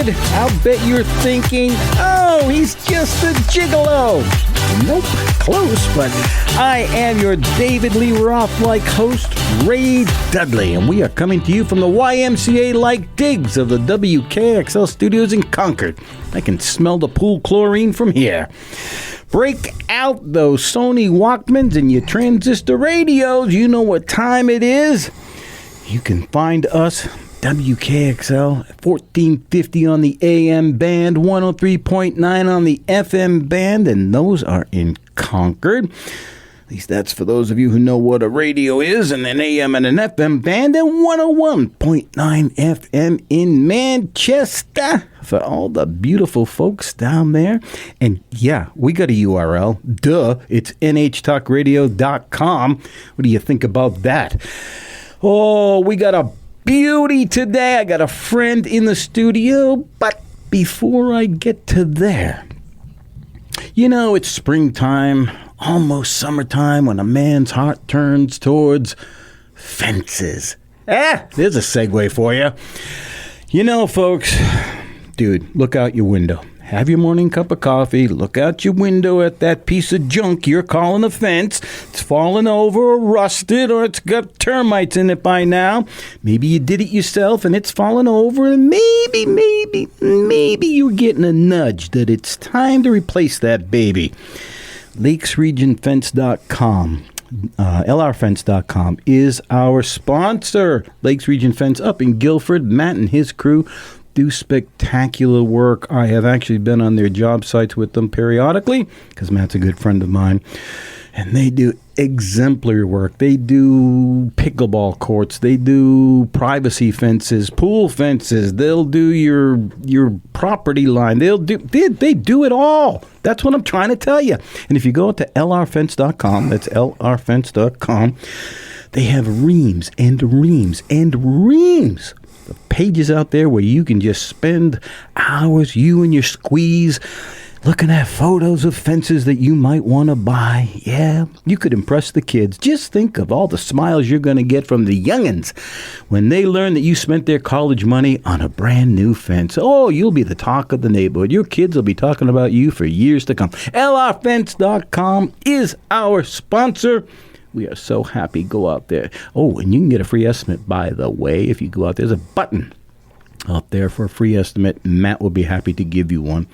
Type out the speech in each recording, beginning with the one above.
Unscripted. I'll bet you're thinking, oh, he's just a gigolo. Nope, close, but I am your David Lee Roth-like host, Ray Dudley, and we are coming to you from the YMCA-like digs of the WKXL studios in Concord. I can smell the pool chlorine from here. Break out those Sony Walkmans and your transistor radios. You know what time it is. You can find us, WKXL, 1450 on the AM band, 103.9 on the FM band, and those are in Concord. At least that's for those of you who know what a radio is, and an AM and an FM band, and 101.9 FM in Manchester for all the beautiful folks down there. And yeah, we got a URL. Duh, it's nhtalkradio.com. What do you think about that? Oh, we got a beauty today. I got a friend in the studio, but before I get to there, you know, it's springtime, almost summertime, when a man's heart turns towards fences. There's a segue for you. You know, folks, dude, look out your window. Have your morning cup of coffee. Look out your window at that piece of junk you're calling a fence. It's fallen over or rusted, or it's got termites in it by now. Maybe you did it yourself and it's fallen over, and maybe you're getting a nudge that it's time to replace that baby. LakesRegionFence.com. LRFence.com is our sponsor. Lakes Region Fence up in Guilford. Matt and his crew do spectacular work. I have actually been on their job sites with them periodically because Matt's a good friend of mine. And they do exemplary work. They do pickleball courts. They do privacy fences, pool fences. They'll do your property line. They do it all. That's what I'm trying to tell you. And if you go to lrfence.com, that's lrfence.com, they have reams and reams and reams of pages out there where you can just spend hours, you and your squeeze, looking at photos of fences that you might want to buy. Yeah, you could impress the kids. Just think of all the smiles you're going to get from the youngins when they learn that you spent their college money on a brand new fence. Oh, you'll be the talk of the neighborhood. Your kids will be talking about you for years to come. LRFence.com is our sponsor. We are so happy. Go out there. Oh, and you can get a free estimate, by the way, if you go out there. There's a button out there for a free estimate. Matt will be happy to give you one.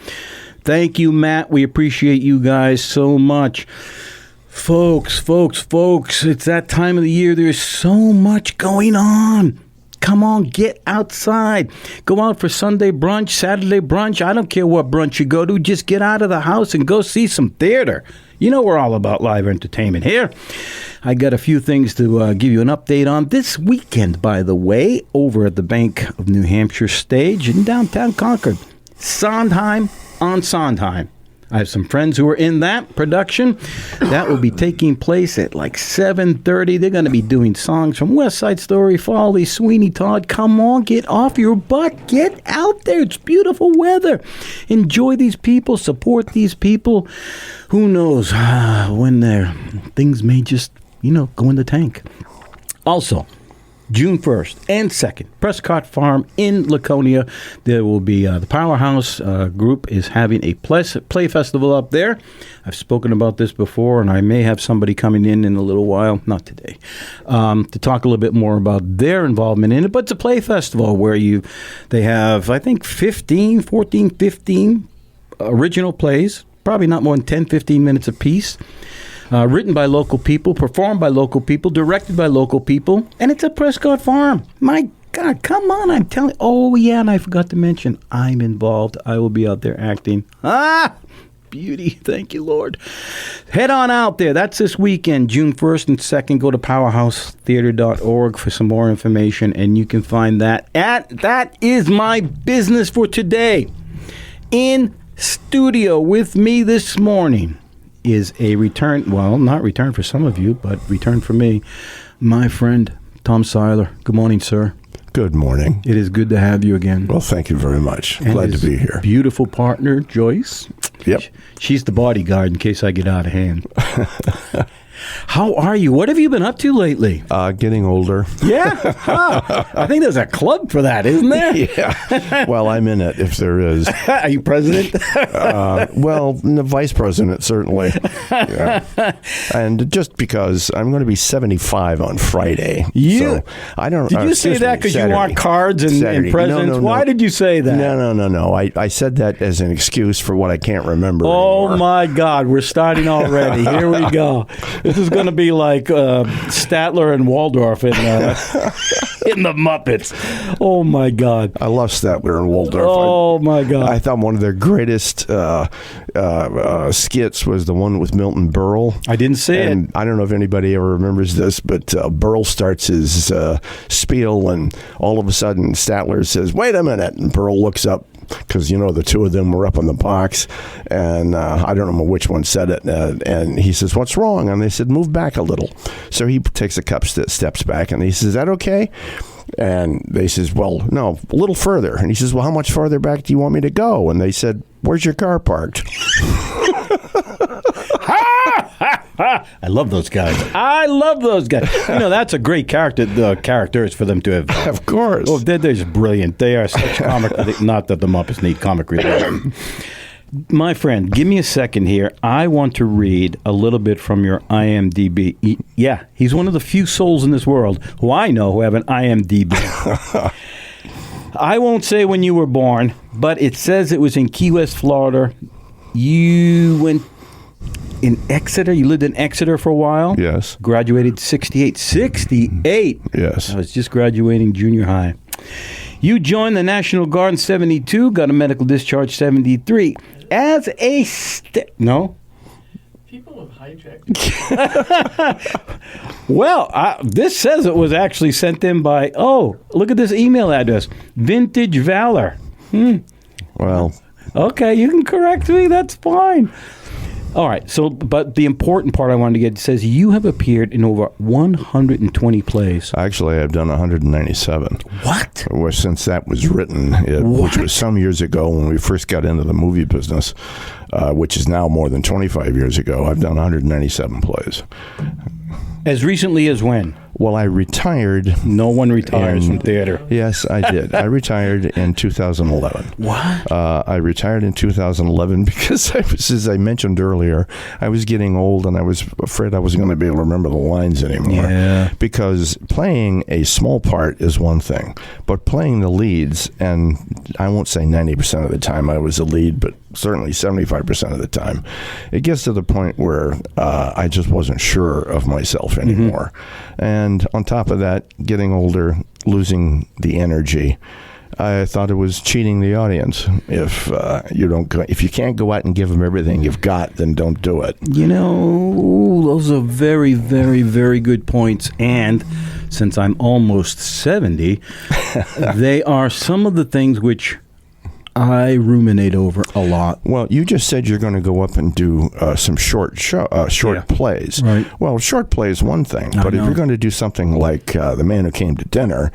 Thank you, Matt. We appreciate you guys so much. Folks, it's that time of the year. There's so much going on. Come on, get outside. Go out for Sunday brunch, Saturday brunch. I don't care what brunch you go to. Just get out of the house and go see some theater. You know we're all about live entertainment here. I got a few things to give you an update on this weekend, by the way, over at the Bank of New Hampshire stage in downtown Concord. Sondheim on Sondheim. I have some friends who are in that production. That will be taking place at like 7:30. They're going to be doing songs from West Side Story, Folly, Sweeney Todd. Come on, get off your butt. Get out there. It's beautiful weather. Enjoy these people. Support these people. Who knows when things may just, go in the tank. Also, June 1st and 2nd, Prescott Farm in Laconia. There will be the Powerhouse group is having a play festival up there. I've spoken about this before, and I may have somebody coming in a little while, not today, to talk a little bit more about their involvement in it. But it's a play festival where they have, I think, 15 original plays, probably not more than 10, 15 minutes apiece. Written by local people, performed by local people, directed by local people, and it's at Prescott Farm. My God, come on, I'm telling you. Oh, yeah, and I forgot to mention, I'm involved. I will be out there acting. Beauty. Thank you, Lord. Head on out there. That's this weekend, June 1st and 2nd. Go to powerhousetheater.org for some more information, and you can find that That is my business for today. In studio with me this morning is a return, well, not return for some of you, but return for me, my friend, Tom Seiler. Good morning, sir. Good morning. It is good to have you again. Well, thank you very much. Glad to be here. Beautiful partner, Joyce. Yep. She's the bodyguard in case I get out of hand. How are you? What have you been up to lately? Getting older. Yeah? Huh. I think there's a club for that, isn't there? Yeah. Well, I'm in it, if there is. Are you president? Well, the vice president, certainly. Yeah. And just because I'm going to be 75 on Friday. So I don't. Did you say that because you want cards and presents? No. Why did you say that? No. I said that as an excuse for what I can't remember Oh, anymore. my God. We're starting already. Here we go. This is going to be like Statler and Waldorf in the Muppets. Oh, my God. I love Statler and Waldorf. Oh, my God. I thought one of their greatest skits was the one with Milton Berle. I didn't see and it. I don't know if anybody ever remembers this, but Berle starts his spiel, and all of a sudden Statler says, "Wait a minute," and Berle looks up because the two of them were up on the box, and I don't know which one said it, and he says, "What's wrong?" And they said, "Move back a little." So he takes a couple steps back, and he says, "Is that okay?" And they says, "Well, no, a little further." And he says, "Well, how much farther back do you want me to go?" And they said, "Where's your car parked?" I love those guys. That's a great character. The characters for them to have. Of course. Oh, they're just brilliant. They are such comic. Not that the Muppets need comic relief. My friend, give me a second here. I want to read a little bit from your IMDb. Yeah, he's one of the few souls in this world who I know who have an IMDb. I won't say when you were born, but it says it was in Key West, Florida. You went in Exeter. You lived in Exeter for a while. Yes. Graduated 68. 68. Yes. I was just graduating junior high. You joined the National Guard in 72, got a medical discharge 73. As a no? People have hijacked. Well, this says it was actually sent in by, look at this email address. Vintage Valor. Well. Okay, you can correct me. That's fine. All right. So, but the important part I wanted to get says you have appeared in over 120 plays. Actually, I've done 197. What? Well, since that was written, which was some years ago when we first got into the movie business, which is now more than 25 years ago, I've done 197 plays. As recently as when? Well, I retired. No one retires from theater. Yes, I did. I retired in 2011. What? I retired in 2011 because as I mentioned earlier, I was getting old and I was afraid I wasn't going to be able to remember the lines anymore. Yeah. Because playing a small part is one thing, but playing the leads, and I won't say 90% of the time I was a lead, but certainly 75% of the time, it gets to the point where I just wasn't sure of myself anymore. And on top of that, getting older, losing the energy, I thought it was cheating the audience. If you can't go out and give them everything you've got, then don't do it. Those are very, very, very good points. And since I'm almost 70, they are some of the things which I ruminate over a lot. Well, you just said you're going to go up and do some short plays. Right. Well, short play is one thing, but if you're going to do something like The Man Who Came to Dinner,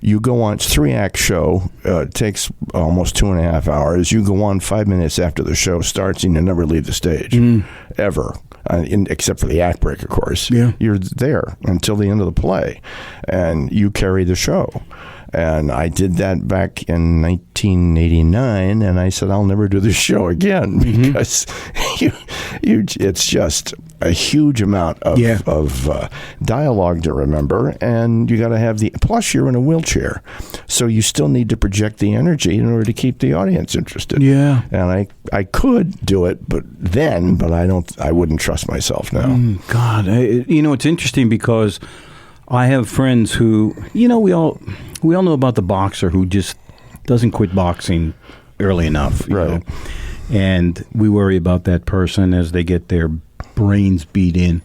you go on, it's a 3-act show. It takes almost 2.5 hours. You go on 5 minutes after the show starts, and you never leave the stage, ever. Except for the act break, of course. Yeah. You're there until the end of the play, and you carry the show. And I did that back in 1989, and I said, I'll never do this show again because it's just a huge amount of dialogue to remember, and you got to have plus you're in a wheelchair, so you still need to project the energy in order to keep the audience interested. Yeah. And I could do it, but I wouldn't trust myself now. God, it's interesting because I have friends who, we all know about the boxer who just doesn't quit boxing early enough. You know? And we worry about that person as they get their brains beat in.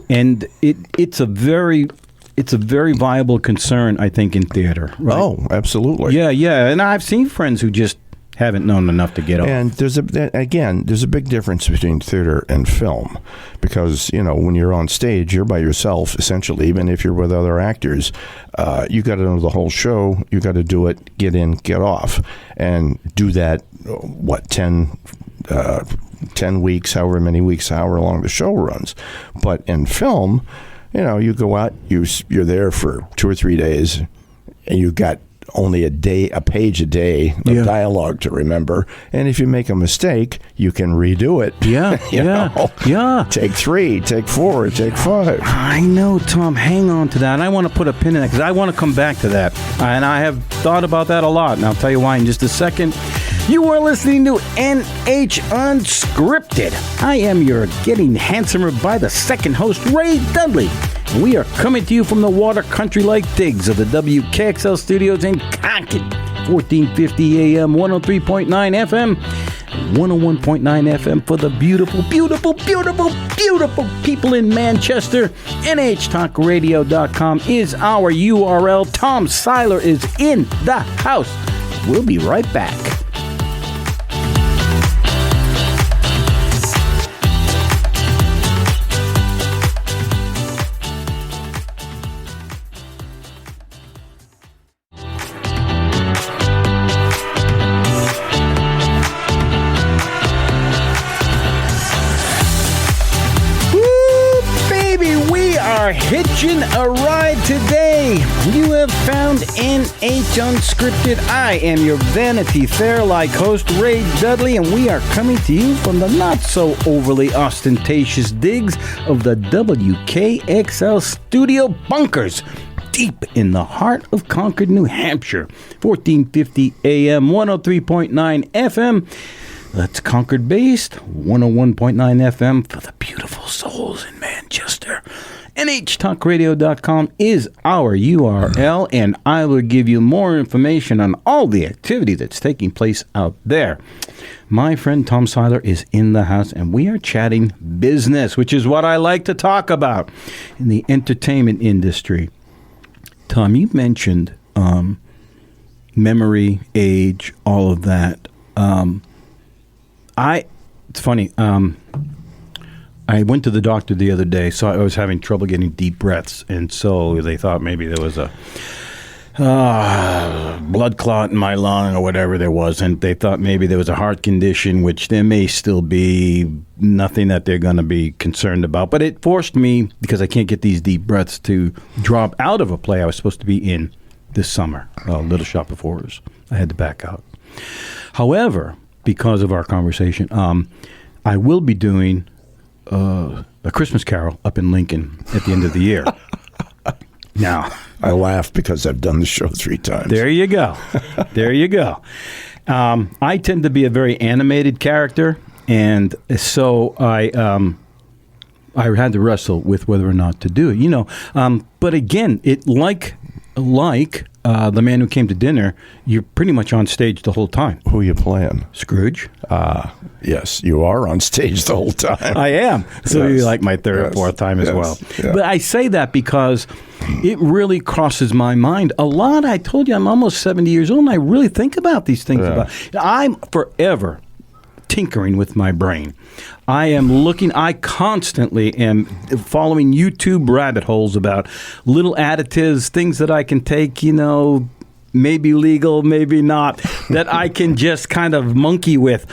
And it's a very viable concern, I think, in theater. Right? Oh, absolutely. Yeah. And I've seen friends who just haven't known enough to get off. And there's a big difference between theater and film, because when you're on stage, you're by yourself essentially. Even if you're with other actors, you got to know the whole show. You got to do it, get in, get off, and do that. 10 10 weeks, however many weeks, however long the show runs. But in film, you go out, you're there for 2 or 3 days, and you got only a page a day of dialogue to remember. And if you make a mistake, you can redo it. Yeah. Take 3, take 4, take 5. I know, Tom. Hang on to that. And I want to put a pin in that because I want to come back to that. And I have thought about that a lot. And I'll tell you why in just a second. You are listening to NH Unscripted. I am your Getting Handsomer by the Second host, Ray Dudley. We are coming to you from the water country-like digs of the WKXL studios in Concord, 1450 AM, 103.9 FM, 101.9 FM for the beautiful, beautiful, beautiful, beautiful people in Manchester. NHTalkRadio.com is our URL. Tom Seiler is in the house. We'll be right back. Hitching a ride today. You have found NH Unscripted. I am your Vanity Fair-like host, Ray Dudley, and we are coming to you from the not-so-overly ostentatious digs of the WKXL studio bunkers, deep in the heart of Concord, New Hampshire. 1450 AM, 103.9 FM. That's Concord-based, 101.9 FM for the beautiful souls in Manchester. NHTalkRadio.com is our URL, and I will give you more information on all the activity that's taking place out there. My friend Tom Seiler is in the house, and we are chatting business, which is what I like to talk about in the entertainment industry. Tom, you mentioned memory, age, all of that. It's funny. I went to the doctor the other day, so I was having trouble getting deep breaths, and so they thought maybe there was a blood clot in my lung or whatever there was, and they thought maybe there was a heart condition, which there may still be. Nothing that they're going to be concerned about, but it forced me, because I can't get these deep breaths, to drop out of a play I was supposed to be in this summer, Little Shop of Horrors. I had to back out. However, because of our conversation, I will be doing A Christmas Carol up in Lincoln at the end of the year. Now, I laugh because I've done the show 3 times. There you go. There you go. I tend to be a very animated character, and so I had to wrestle with whether or not to do it. But again, it like The Man Who Came to Dinner, you're pretty much on stage the whole time. Who are you playing? Scrooge. Yes, you are on stage the whole time. I am. So you're like my third or fourth time as well. Yeah. But I say that because it really crosses my mind a lot. I told you I'm almost 70 years old, and I really think about these things. I'm forever tinkering with my brain. I constantly am following YouTube rabbit holes about little additives, things that I can take, maybe legal, maybe not, that I can just kind of monkey with,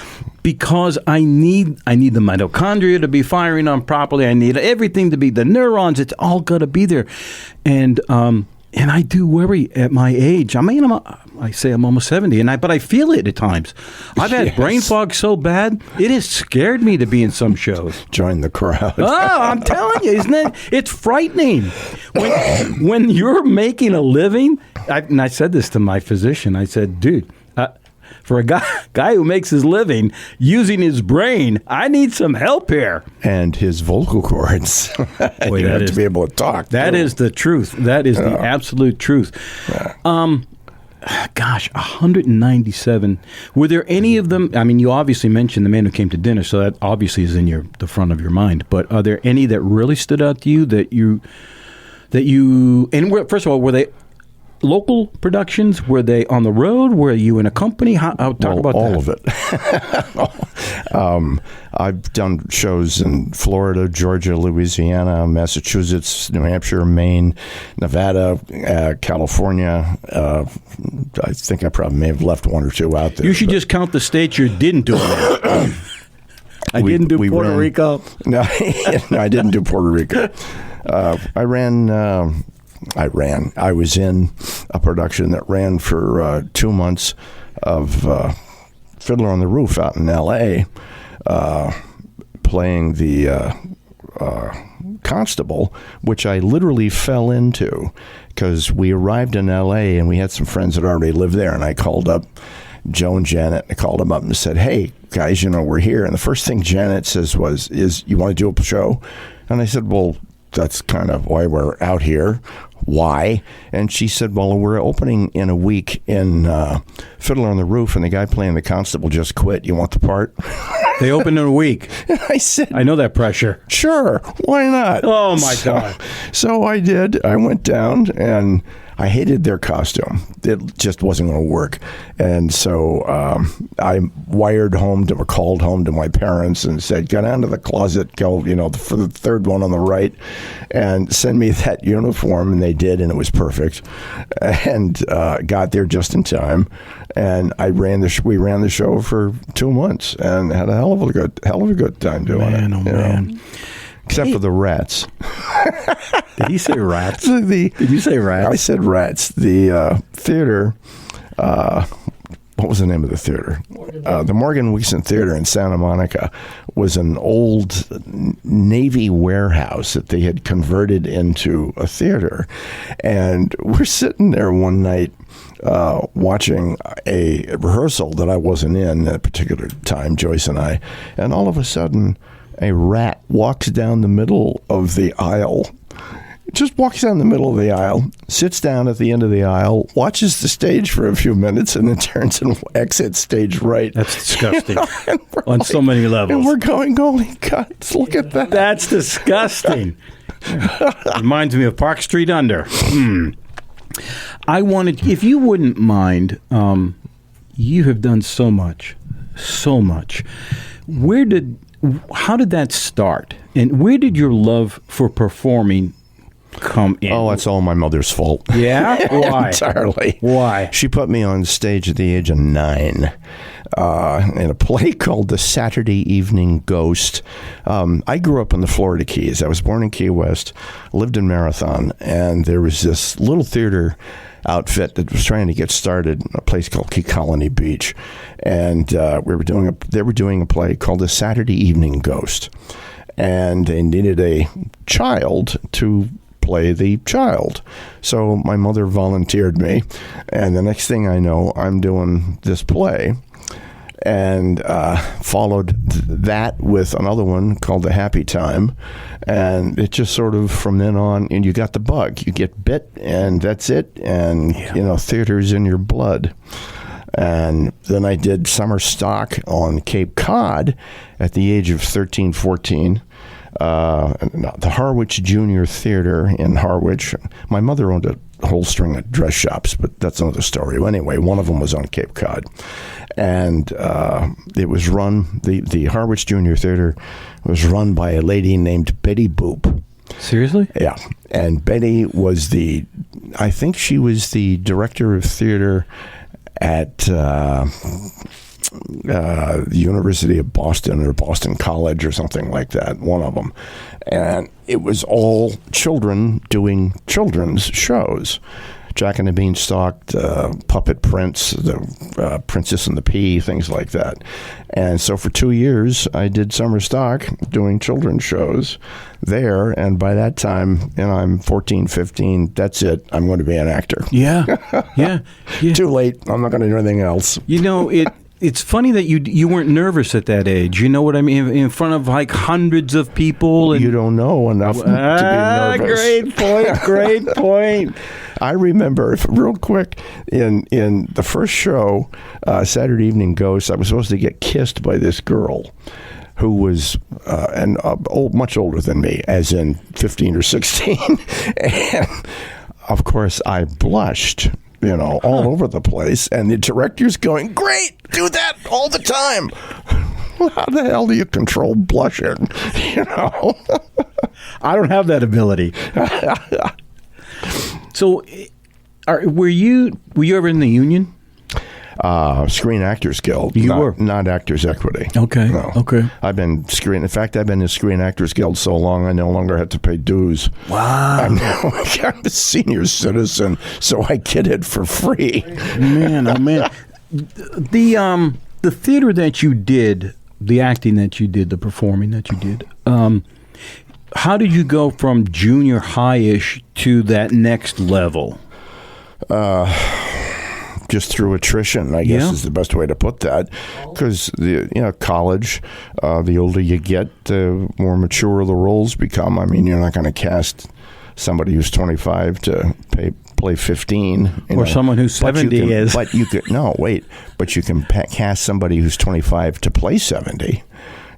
because I need the mitochondria to be firing on properly. I need everything to be, the neurons, it's all got to be there. And I do worry at my age. I mean, I say I'm almost 70, but I feel it at times. I've had brain fog so bad, it has scared me to be in some shows. Join the crowd. Oh, I'm telling you, isn't it? It's frightening. When you're making a living, and I said this to my physician, I said, dude, for a guy who makes his living using his brain, I need some help here. And his vocal cords. Boy, you have to be able to talk. That is the truth. That is the absolute truth. Yeah. Gosh, 197. Were there any of them? I mean, you obviously mentioned The Man Who Came to Dinner, so that obviously is in the front of your mind. But are there any that really stood out to you that you and first of all, were they local productions? Were they on the road? Were you in a company? Talk about all that. Of it. I've done shows in Florida, Georgia, Louisiana, Massachusetts, New Hampshire, Maine, Nevada, California. I think I probably may have left 1 or 2 out there. You should just count the states you didn't do it in. I didn't do Puerto ran, Rico. No, no, I didn't do Puerto Rico. I was in a production that ran for 2 months of Fiddler on the Roof out in L.A., playing the constable, which I literally fell into because we arrived in L.A. and we had some friends that already lived there, and I called up Joe and Janet. I called them up and said, "Hey, guys, we're here." And the first thing Janet says is you want to do a show? And I said, well, that's kind of why we're out here. Why? And she said, well, we're opening in a week in Fiddler on the Roof, and the guy playing the constable just quit. You want the part? They open in a week. I said, I know that pressure. Sure, why not? Oh, my God. So I did. I went down, and I hated their costume. It just wasn't going to work. And so I called home to my parents and said, go down to the closet, go, for the third one on the right, and send me that uniform. And they did, and it was perfect. And got there just in time. And we ran the show for 2 months and had a hell of a good time doing it. Oh, man. Except for the rats. Did he say rats? Did you say rats? I said rats. The theater, what was the name of the theater? The Morgan Weekson Theater in Santa Monica was an old Navy warehouse that they had converted into a theater. And we're sitting there one night watching a rehearsal that I wasn't in at a particular time, Joyce and I, and all of a sudden a rat walks down the middle of the aisle. Just walks down the middle of the aisle, sits down at the end of the aisle, watches the stage for a few minutes, and then turns and exits stage right. That's disgusting. On so many levels. And we're going, holy God, look at that. That's disgusting. Reminds me of Park Street Under. I wanted, if you wouldn't mind, you have done so much. How did that start? And where did your love for performing come in? Oh, it's all my mother's fault. Yeah? Why? Entirely. Why? She put me on stage at the age of 9 in a play called The Saturday Evening Ghost. I grew up in the Florida Keys. I was born in Key West, lived in Marathon, and there was this little theater outfit that was trying to get started in a place called Key Colony Beach, and they were doing a play called The Saturday Evening Ghost, and they needed a child to play the child. So my mother volunteered me, and the next thing I know, I'm doing this play, and followed that with another one called The Happy Time, and it just sort of from then on, and you got the bug. You get bit, and that's it, and theater's in your blood. And then I did summer stock on Cape Cod at the age of 13, 14. The Harwich Junior Theater in Harwich. My mother owned a whole string of dress shops, but that's another story. Anyway, one of them was on Cape Cod. And it was run, the Harwich Junior Theater was run by a lady named Betty Boop. Seriously? Yeah. And Betty was I think she was the director of theater at the University of Boston or Boston College or something like that, one of them. And it was all children doing children's shows. Jack and the Beanstalk, the Puppet Prince, the Princess and the Pea, things like that. And so for 2 years, I did summer stock doing children's shows there. And by that time, I'm 14, 15, that's it. I'm going to be an actor. Yeah. Too late. I'm not going to do anything else. It's funny that you weren't nervous at that age. You know what I mean? In front of like hundreds of people. And you don't know enough to be nervous. Great point. I remember, real quick, in the first show, Saturday Evening Ghost, I was supposed to get kissed by this girl who was much older than me, as in 15 or 16. And, of course, I blushed. All over the place. And the director's going, great, do that all the time. Well, how the hell do you control blushing? I don't have that ability. So, were you ever in the union? Screen Actors Guild. You were? Not Actors Equity. Okay. No. Okay. In fact, I've been in Screen Actors Guild so long I no longer have to pay dues. Wow. I'm a senior citizen, so I get it for free. Man, oh man. The theater that you did, the acting that you did, the performing that you did, how did you go from junior high-ish to that next level? Just through attrition, I guess is the best way to put that. Because college, the older you get, the more mature the roles become. I mean, you're not going to cast somebody who's 25 to play 15, or someone who's 70 is. But you could But you can cast somebody who's 25 to play 70.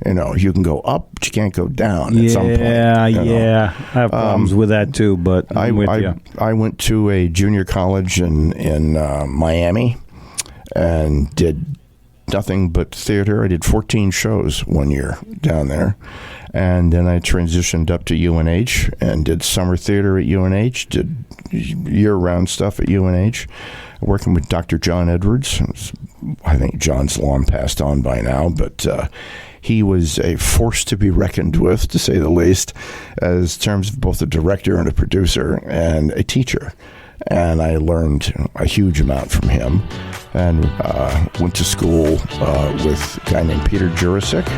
You can go up, but you can't go down at some point. Yeah. I have problems with that too, but I went to a junior college in Miami and did nothing but theater. I did 14 shows one year down there. And then I transitioned up to UNH and did summer theater at UNH, did year-round stuff at UNH, working with Dr. John Edwards. I think John's long passed on by now, but he was a force to be reckoned with, to say the least, as terms of both a director and a producer and a teacher. And I learned a huge amount from him, and went to school with a guy named Peter Jurasik.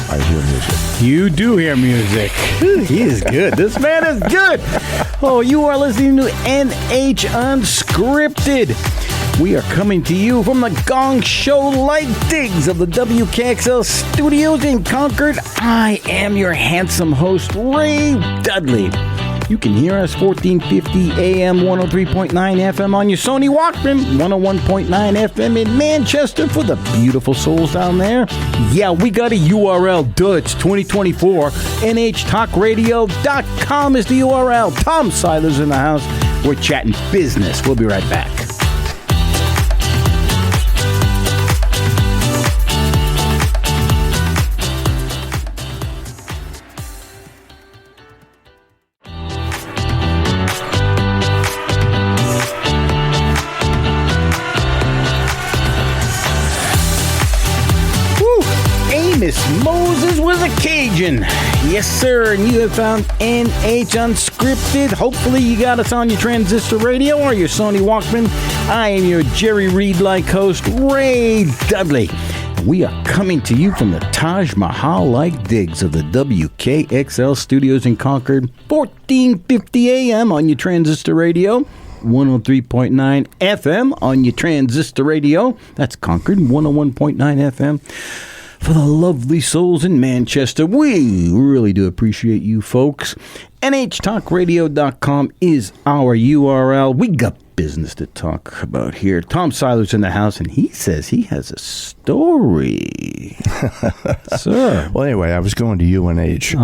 I hear music. You do hear music. He is good. This man is good. Oh, you are listening to NH Unscripted. We are coming to you from the Gong Show light digs of the WKXL studios in Concord. I am your handsome host, Ray Dudley. You can hear us 1450 AM, 103.9 FM on your Sony Walkman, 101.9 FM in Manchester for the beautiful souls down there. Yeah, we got a URL. Duh, it's 2024. NHTalkRadio.com is the URL. Tom Seiler's in the house. We're chatting business. We'll be right back. Moses was a Cajun. Yes, sir. And you have found NH Unscripted. Hopefully you got us on your transistor radio or your Sony Walkman. I am your Jerry Reed-like host, Ray Dudley. We are coming to you from the Taj Mahal-like digs of the WKXL studios in Concord, 1450 AM on your transistor radio. 103.9 FM on your transistor radio. That's Concord, 101.9 FM. For the lovely souls in Manchester, we really do appreciate you folks. NHTalkRadio.com is our URL. We got business to talk about here. Tom Seiler's in the house, and he says he has a story. Sir. Well, anyway, I was going to UNH,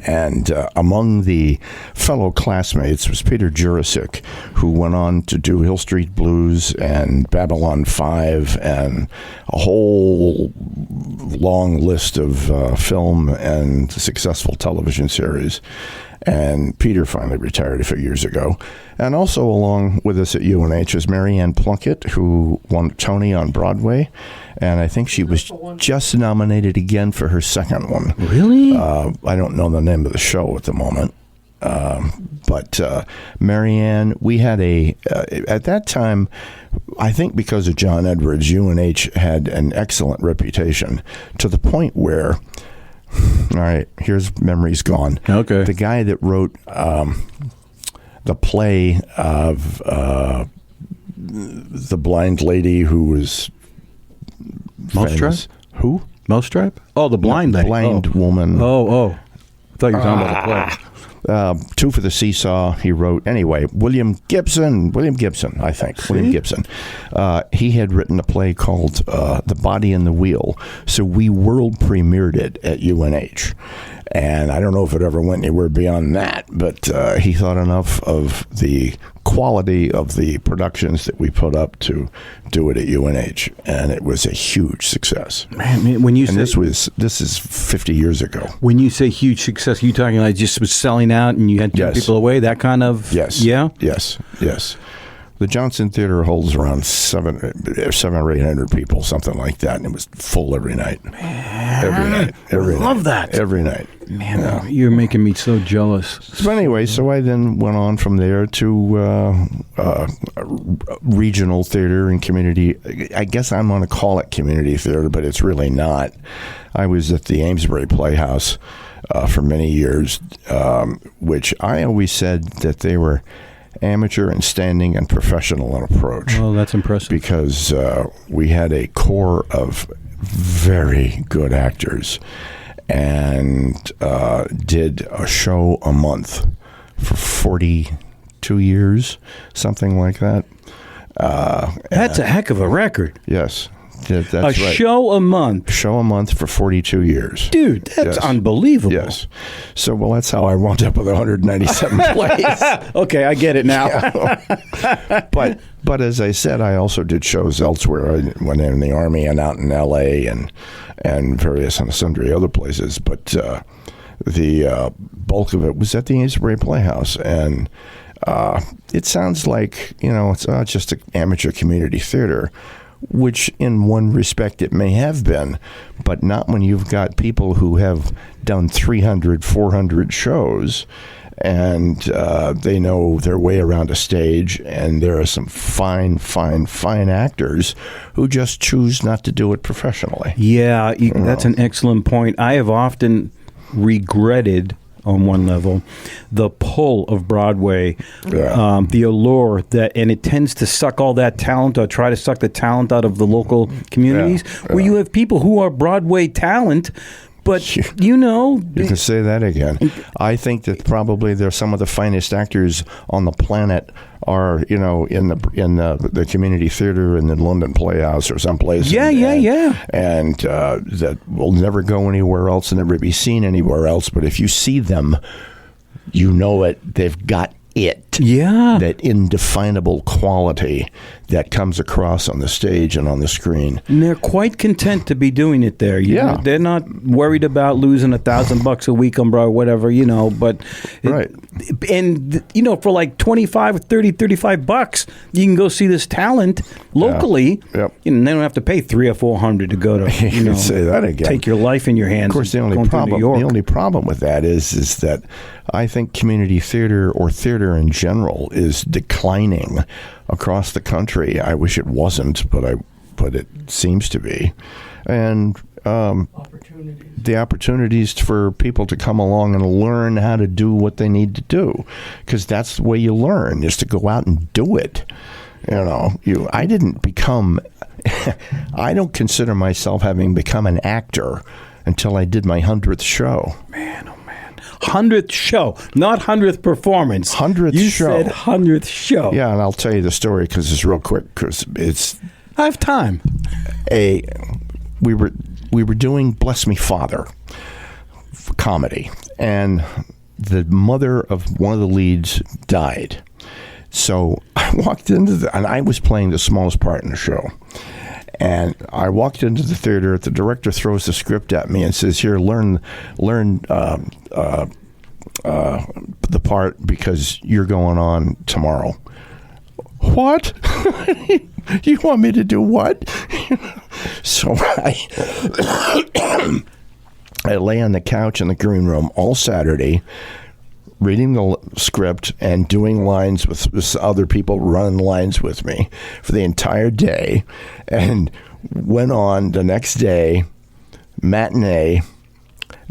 and among the fellow classmates was Peter Jurasik, who went on to do Hill Street Blues and Babylon 5 and a whole long list of film and successful television series. And Peter finally retired a few years ago. And also along with us at UNH is Marianne Plunkett, who won a Tony on Broadway. And I think she was just nominated again for her second one. Really? I don't know the name of the show at the moment. But Marianne, we had at that time, I think because of John Edwards, UNH had an excellent reputation to the point where... All right, here's Memories Gone. Okay. The guy that wrote the play of the blind lady who was Mousetrap? Who? Mousetrap? Oh, the blind lady. Blind woman. Oh. I thought you were talking about the play. Two for the Seesaw, he wrote. Anyway, William Gibson, I think. See? William Gibson. He had written a play called The Body and the Wheel. So we world premiered it at UNH. And I don't know if it ever went anywhere beyond that, but he thought enough of the quality of the productions that we put up to do it at UNH, and it was a huge success. Man, when you say this is 50 years ago. When you say huge success, are you talking like just was selling out and you had to give people away, that kind of? Yes. Yeah? Yes. The Johnson Theater holds around 700 or 800 people, something like that, and it was full every night. Every night. Every night. Love that. Every night. Man, you're making me so jealous. So anyway, so I then went on from there to regional theater and community. I guess I'm going to call it community theater, but it's really not. I was at the Amesbury Playhouse for many years, which I always said that they were amateur and standing and professional in approach. Oh, that's impressive. Because we had a core of very good actors and did a show a month for 42 years, something like that. That's a heck of a record. Yes. That's a right. show a month. Show a month for 42 years. Dude, that's unbelievable. Yes. So, well, that's how I wound up with 197 plays. Okay, I get it now. Yeah. But as I said, I also did shows elsewhere. I went in the Army and out in L.A. and various and sundry other places. But the bulk of it was at the Amesbury Playhouse. And it sounds like, it's just an amateur community theater, which in one respect it may have been, but not when you've got people who have done 300, 400 shows, and they know their way around a stage, and there are some fine actors who just choose not to do it professionally. Yeah, that's an excellent point. I have often regretted, on one level, the pull of Broadway, the allure and it tends to suck all that talent, or try to suck the talent out of the local communities, where you have people who are Broadway talent, but you can say that again. I think that probably they're some of the finest actors on the planet are, in the community theater in the London Playhouse or someplace. Yeah. And that will never go anywhere else and never be seen anywhere else. But if you see them, you know it. They've got it. Yeah. That indefinable quality that comes across on the stage and on the screen. And they're quite content to be doing it there. They're not worried about losing $1,000 a week on Broadway, whatever, but right. And for like $25, $30, $35, you can go see this talent locally. Yeah. Yep. And they don't have to pay $300 or $400 to go to you can say that again. Take your life in your hands. Of course, the only problem with that is that I think community theater or theater in general is declining across the country. I wish it wasn't, but it seems to be. And the opportunities for people to come along and learn how to do what they need to do, because that's the way you learn, is to go out and do it. I didn't become. I don't consider myself having become an actor until I did my 100th show. Man, oh man. 100th show, not 100th performance. 100th you show. You said 100th show. Yeah, and I'll tell you the story because it's real quick, because it's... I have time. We were doing Bless Me Father comedy, and the mother of one of the leads died. So I walked into and I was playing the smallest part in the show. And I walked into the theater. The director throws the script at me and says, "Here, learn the part because you're going on tomorrow." What? You want me to do what? So I lay on the couch in the green room all Saturday, reading the script and doing lines with other people running lines with me for the entire day, and went on the next day, matinee.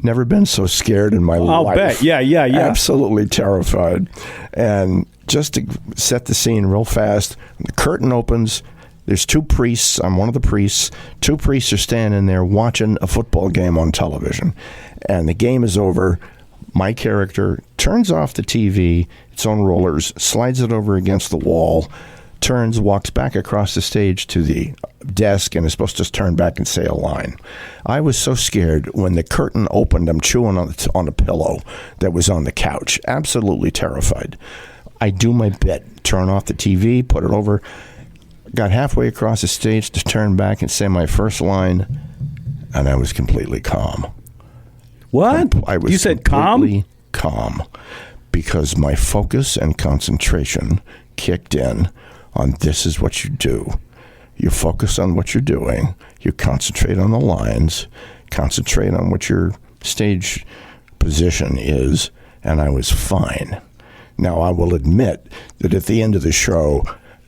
Never been so scared in my life. I'll bet. Yeah. Absolutely terrified. And just to set the scene real fast, the curtain opens. There's two priests. I'm one of the priests. Two priests are standing there watching a football game on television. And the game is over. My character turns off the TV, it's on rollers, slides it over against the wall, turns, walks back across the stage to the desk, and is supposed to turn back and say a line. I was so scared when the curtain opened. I'm chewing on a pillow that was on the couch. Absolutely terrified. I do my bit, turn off the TV, put it over, got halfway across the stage to turn back and say my first line, and I was completely calm. What? I was you said calm? Calm, because my focus and concentration kicked in on this is what you do. You focus on what you're doing. You concentrate on the lines, concentrate on what your stage position is, and I was fine. Now, I will admit that at the end of the show,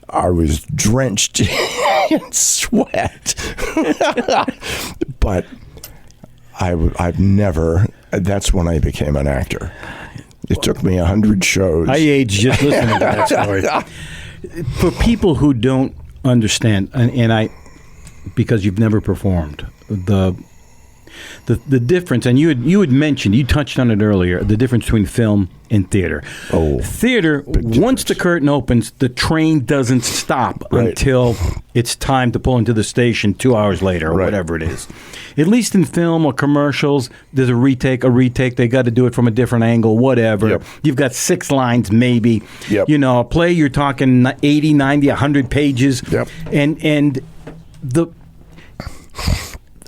I was drenched in sweat. But I've never, that's when I became an actor. It took me 100 shows. I aged just listening to that story. For people who don't understand, and I, because you've never performed, the difference, and you had mentioned, you touched on it earlier, the difference between film and theater. Oh, theater, once the curtain opens, the train doesn't stop until it's time to pull into the station 2 hours later or whatever it is. At least in film or commercials, there's a retake. They got to do it from a different angle, whatever. Yep. You've got 6 lines maybe. Yep. You know, a play, you're talking 80, 90, 100 pages. Yep. And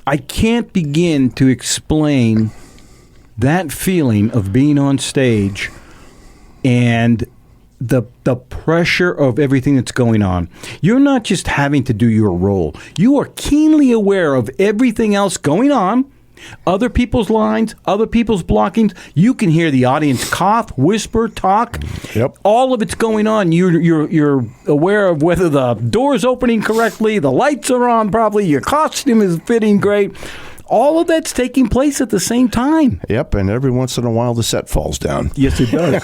I can't begin to explain that feeling of being on stage and the pressure of everything that's going on. You're not just having to do your role. You are keenly aware of everything else going on, other people's lines, other people's blockings. You can hear the audience cough, whisper, talk. Yep. All of it's going on. You're aware of whether the door's opening correctly, the lights are on properly, your costume is fitting great. All of that's taking place at the same time. Yep, and every once in a while the set falls down. Yes, it does.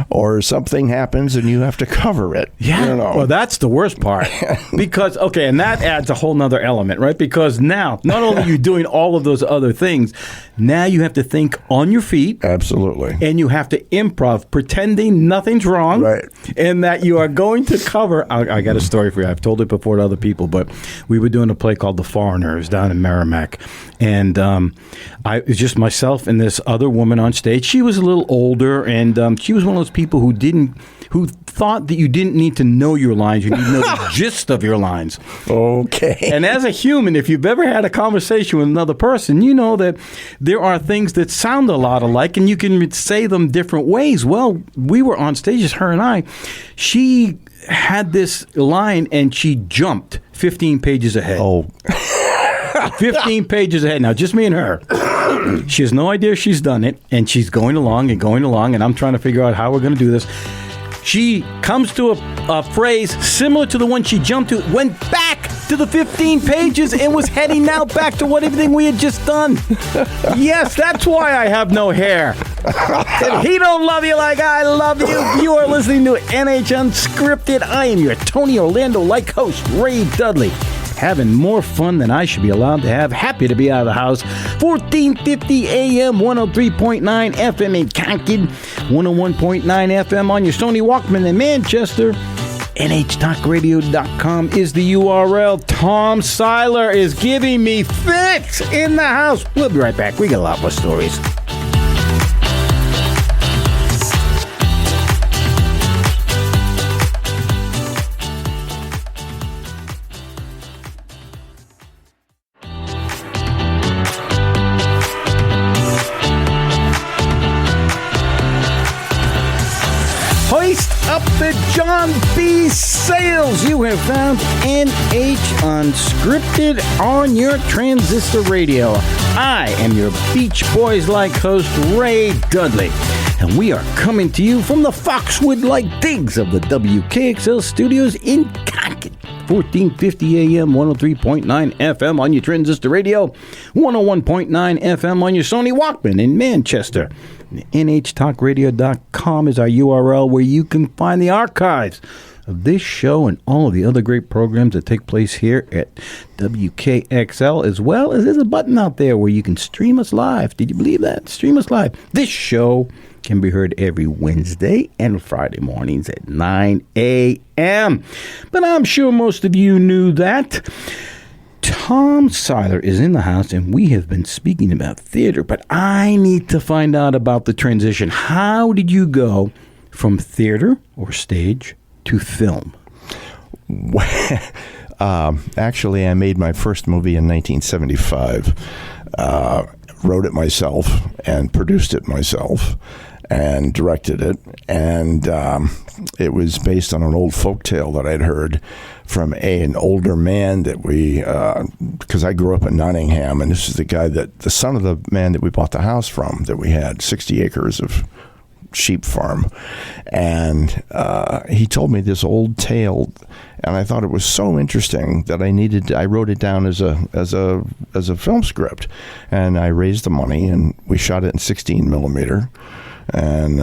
Or something happens and you have to cover it. Yeah. You know. Well, that's the worst part. Because, okay, and that adds a whole nother element, right? Because now, not only are you doing all of those other things, now you have to think on your feet. Absolutely. And you have to improv, pretending nothing's wrong. Right. And that you are going to cover. I got a story for you. I've told it before to other people, but we were doing a play called The Foreigner. Down in Merrimack, and it was just myself and this other woman on stage. She was a little older, and she was one of those people who thought that you didn't need to know your lines. You need to know the gist of your lines. Okay. And as a human, if you've ever had a conversation with another person, you know that there are things that sound a lot alike, and you can say them different ways. Well, we were on stage, just her and I. She had this line, and she jumped 15 pages ahead. Oh. 15 pages ahead. Now, just me and her. She has no idea she's done it, and she's going along, and I'm trying to figure out how we're going to do this. She comes to a phrase similar to the one she jumped to, went back to the 15 pages, and was heading now back to everything we had just done. Yes, that's why I have no hair. If he don't love you like I love you, you are listening to NH Unscripted. I am your Tony Orlando-like host, Ray Dudley. Having more fun than I should be allowed to have. Happy to be out of the house. 1450 AM, 103.9 FM in Concord, 101.9 FM on your Sony Walkman in Manchester. NHTalkRadio.com is the URL. Tom Seiler is giving me fits in the house. We'll be right back. We got a lot more stories. Up the John B. Sales. You have found NH Unscripted on your transistor radio. I am your Beach Boys-like host, Ray Dudley. And we are coming to you from the Foxwood-like digs of the WKXL studios in Concord. 1450 AM, 103.9 FM on your transistor radio, 101.9 FM on your Sony Walkman in Manchester. NHTalkRadio.com is our URL where you can find the archives of this show and all of the other great programs that take place here at WKXL, as well as there's a button out there where you can stream us live. Did you believe that? Stream us live. This show can be heard every Wednesday and Friday mornings at 9 a.m. But I'm sure most of you knew that. Tom Seiler is in the house, and we have been speaking about theater, but I need to find out about the transition. How did you go from theater or stage to film? Actually, I made my first movie in 1975. Wrote it myself and produced it myself. and directed it. And it was based on an old folk tale that I'd heard from an older man that we, because I grew up in Nottingham, and this is the son of the man that we bought the house from, that we had 60 acres of sheep farm. And he told me this old tale, and I thought it was so interesting that I wrote it down as a film script, and I raised the money, and we shot it in 16 millimeter, and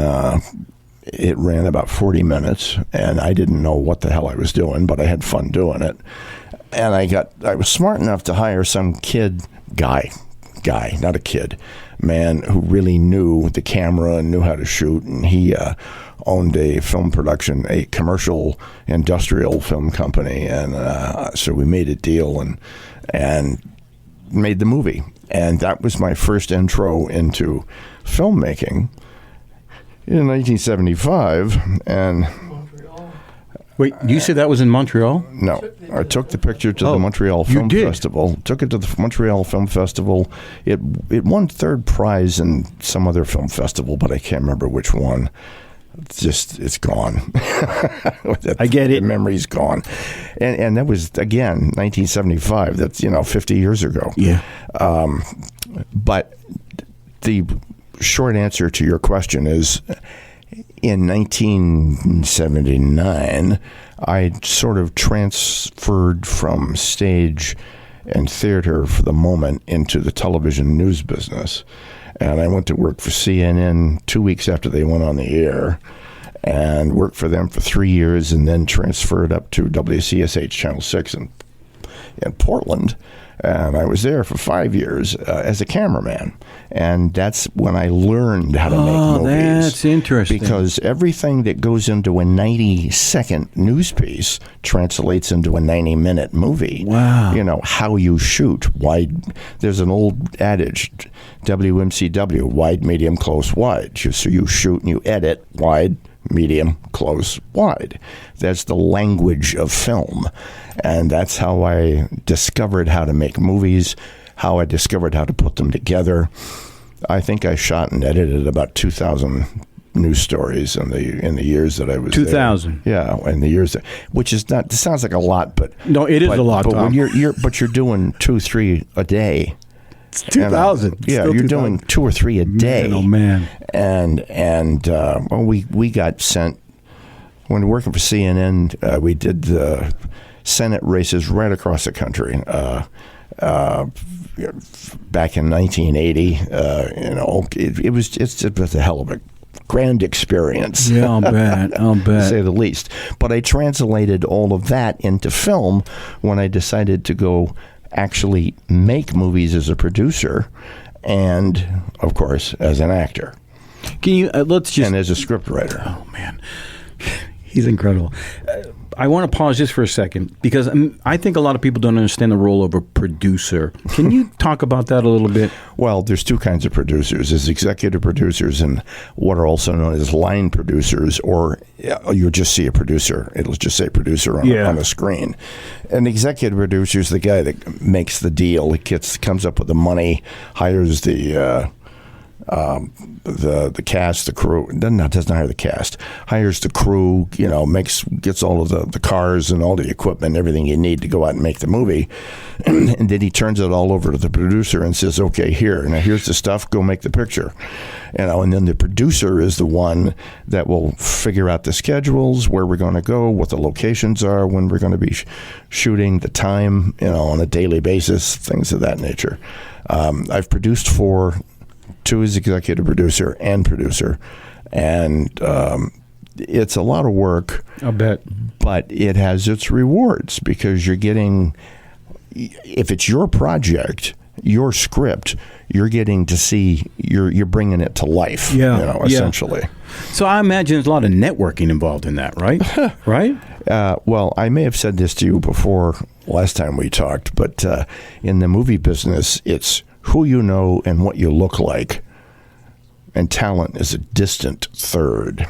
it ran about 40 minutes, and I didn't know what the hell I was doing, but I had fun doing it. And I was smart enough to hire some guy, not a kid, man who really knew the camera and knew how to shoot, and he owned a film production, a commercial industrial film company, and so we made a deal and made the movie. And that was my first intro into filmmaking in 1975. And Montreal. Wait, you said that was in Montreal? no, I took the picture to the Montreal Film Festival. Took it to the Montreal Film Festival. It won third prize in some other film festival, but I can't remember which one. It's gone. I get it. The memory's gone. And that was, again, 1975. That's, 50 years ago. Yeah. But the short answer to your question is, in 1979, I sort of transferred from stage and theater for the moment into the television news business. And I went to work for CNN 2 weeks after they went on the air, and worked for them for 3 years, and then transferred up to WCSH Channel 6 in Portland. And I was there for 5 years as a cameraman. And that's when I learned how to make movies. That's interesting. Because everything that goes into a 90-second news piece translates into a 90-minute movie. Wow. How you shoot. There's an old adage, WMCW, wide, medium, close, wide. So you shoot and you edit wide, medium, close, wide. That's the language of film. And that's how I discovered how to make movies, how I discovered how to put them together. I think I shot and edited about 2,000 news stories in the years that I was 2,000. Yeah, in the years which is not. This sounds like a lot, but no, it is a lot. But Tom. when you're 2-3 a day. It's 2,000. Yeah, Still you're 2,000. doing 2 or 3 a day. Man, oh man. And we got sent when working for CNN. We did the Senate races right across the country. Back in 1980, it's a hell of a grand experience. Yeah, I'll bet. To say the least. But I translated all of that into film when I decided to go actually make movies as a producer, and of course as an actor. Can you and as a scriptwriter? Oh man, he's incredible. I want to pause just for a second because I think a lot of people don't understand the role of a producer. Can you talk about that a little bit? Well, there's two kinds of producers. There's executive producers and what are also known as line producers, or you'll just see a producer. It'll just say producer on the screen. An executive producer is the guy that makes the deal. He comes up with the money, hires the cast, the crew. Doesn't hire the cast. Hires the crew. Gets all of the cars and all the equipment, everything you need to go out and make the movie, and then he turns it all over to the producer and says, "Okay, here's the stuff. Go make the picture." And then the producer is the one that will figure out the schedules, where we're going to go, what the locations are, when we're going to be shooting, the time, on a daily basis, things of that nature. I've produced for 2 as executive producer and producer, and it's a lot of work. I'll bet. But it has its rewards because you're getting, if it's your project, your script, you're getting to see, you're bringing it to life, essentially. So I imagine there's a lot of networking involved in that, right? Right? Well, I may have said this to you before last time we talked, but in the movie business, it's who you know and what you look like, and talent is a distant third.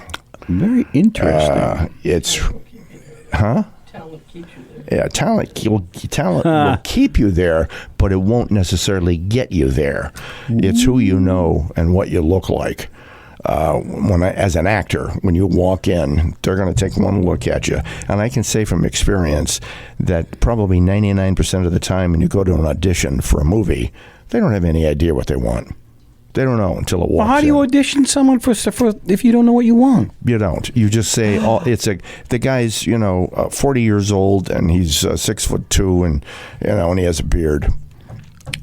Very interesting. Talent keeps you there. Yeah, talent will keep you there, but it won't necessarily get you there. It's who you know and what you look like. as an actor, when you walk in, they're going to take one look at you. And I can say from experience that probably 99% of the time when you go to an audition for a movie, they don't have any idea what they want. They don't know until it walks in. Well, how do you audition someone for if you don't know what you want? You don't. You just say, the guy's, 40 years old and he's 6'2" and, and he has a beard.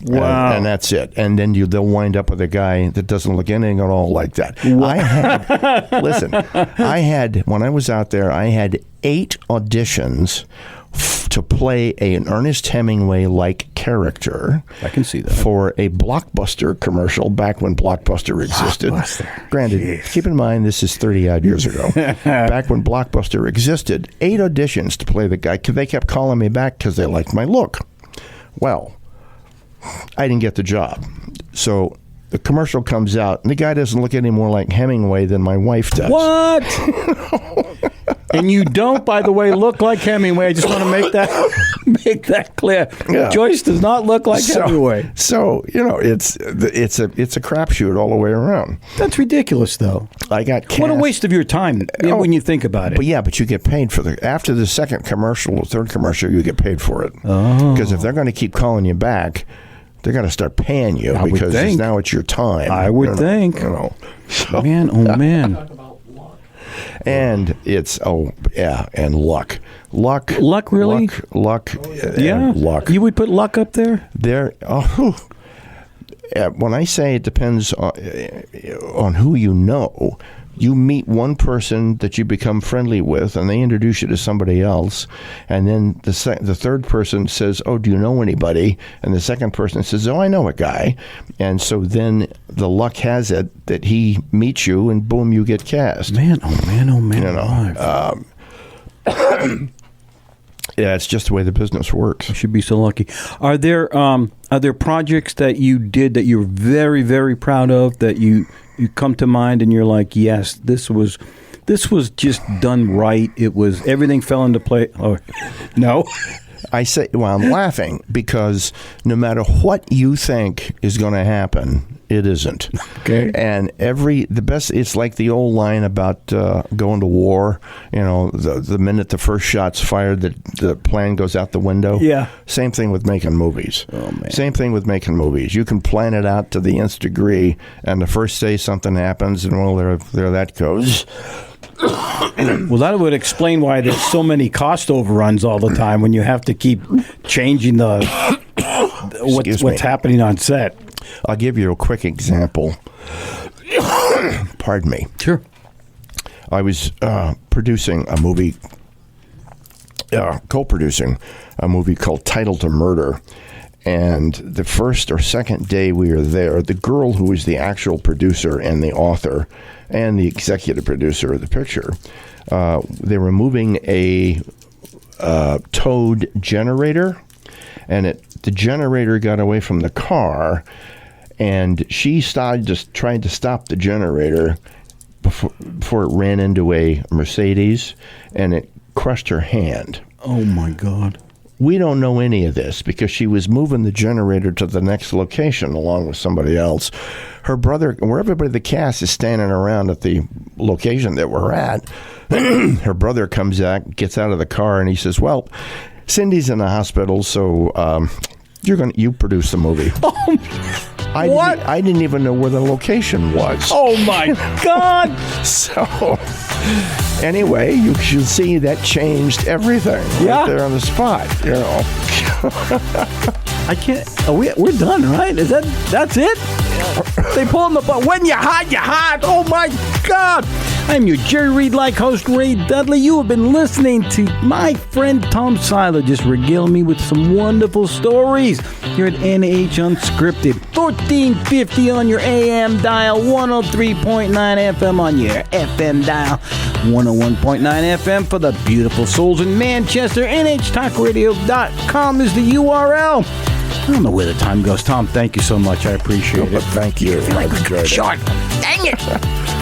Wow. And that's it. And then they'll wind up with a guy that doesn't look anything at all like that. When I was out there, I had 8 auditions to play an Ernest Hemingway-like character. I can see that. For a Blockbuster commercial back when Blockbuster existed. Granted, keep in mind, this is 30-odd years ago. Back when Blockbuster existed, 8 auditions to play the guy. They kept calling me back because they liked my look. Well, I didn't get the job. So the commercial comes out, and the guy doesn't look any more like Hemingway than my wife does. What? And you don't, by the way, look like Hemingway. I just want to make that clear. Yeah. Joyce does not look like Hemingway. So it's a crapshoot all the way around. That's ridiculous, though. I got cast. What a waste of your time when you think about it. But you get paid for after the second commercial or third commercial, you get paid for it. Because if they're going to keep calling you back, they're going to start paying you because now it's your time. I would think. Man, oh man. And it's and luck. Luck, really? Luck. Yeah. Luck. You would put luck up there? When I say it depends on who you know, you meet one person that you become friendly with, and they introduce you to somebody else, and then the third person says, "Oh, do you know anybody?" And the second person says, "Oh, I know a guy," and so then the luck has it that he meets you, and boom, you get cast. Man, oh man. Yeah, it's just the way the business works. You should be so lucky. Are there projects that you did that you're very, very proud of that you come to mind and you're like, yes, this was just done right. It was everything fell into place. Oh, no. I say, I'm laughing because no matter what you think is going to happen, it isn't. Okay. And it's like the old line about going to war. The minute the first shot's fired, the plan goes out the window. Yeah. Same thing with making movies. Oh, man. Same thing with making movies. You can plan it out to the nth degree, and the first day something happens, and there that goes. Well, that would explain why there's so many cost overruns all the time when you have to keep changing what's happening on set. I'll give you a quick example. Pardon me. Sure. I was co-producing a movie called Title to Murder. And the first or second day we were there, the girl who was the actual producer and the author and the executive producer of the picture, they were moving a towed generator, and the generator got away from the car, and she tried to stop the generator before it ran into a Mercedes, and it crushed her hand. Oh, my God. We don't know any of this because she was moving the generator to the next location along with somebody else. Her brother, where everybody, the cast is standing around at the location that we're at, her brother comes out, gets out of the car, and he says, "Well, Cindy's in the hospital, so you produce the movie." I didn't even know where the location was. Oh my God! So anyway, you should see that changed everything right there on the spot. I can't. We're done, right? That's it? They pull in the butt. When you're hot, you're hot. Oh my God! I'm your Jerry Reed-like host, Ray Dudley. You have been listening to my friend Tom Seiler just regaling me with some wonderful stories here at NH Unscripted. 1450 on your AM dial, 103.9 FM on your FM dial, 101.9 FM for the beautiful souls in Manchester. NHTalkRadio.com is the URL. I don't know where the time goes. Tom, thank you so much. I appreciate it. Thank you. I feel like we're short. Dang it.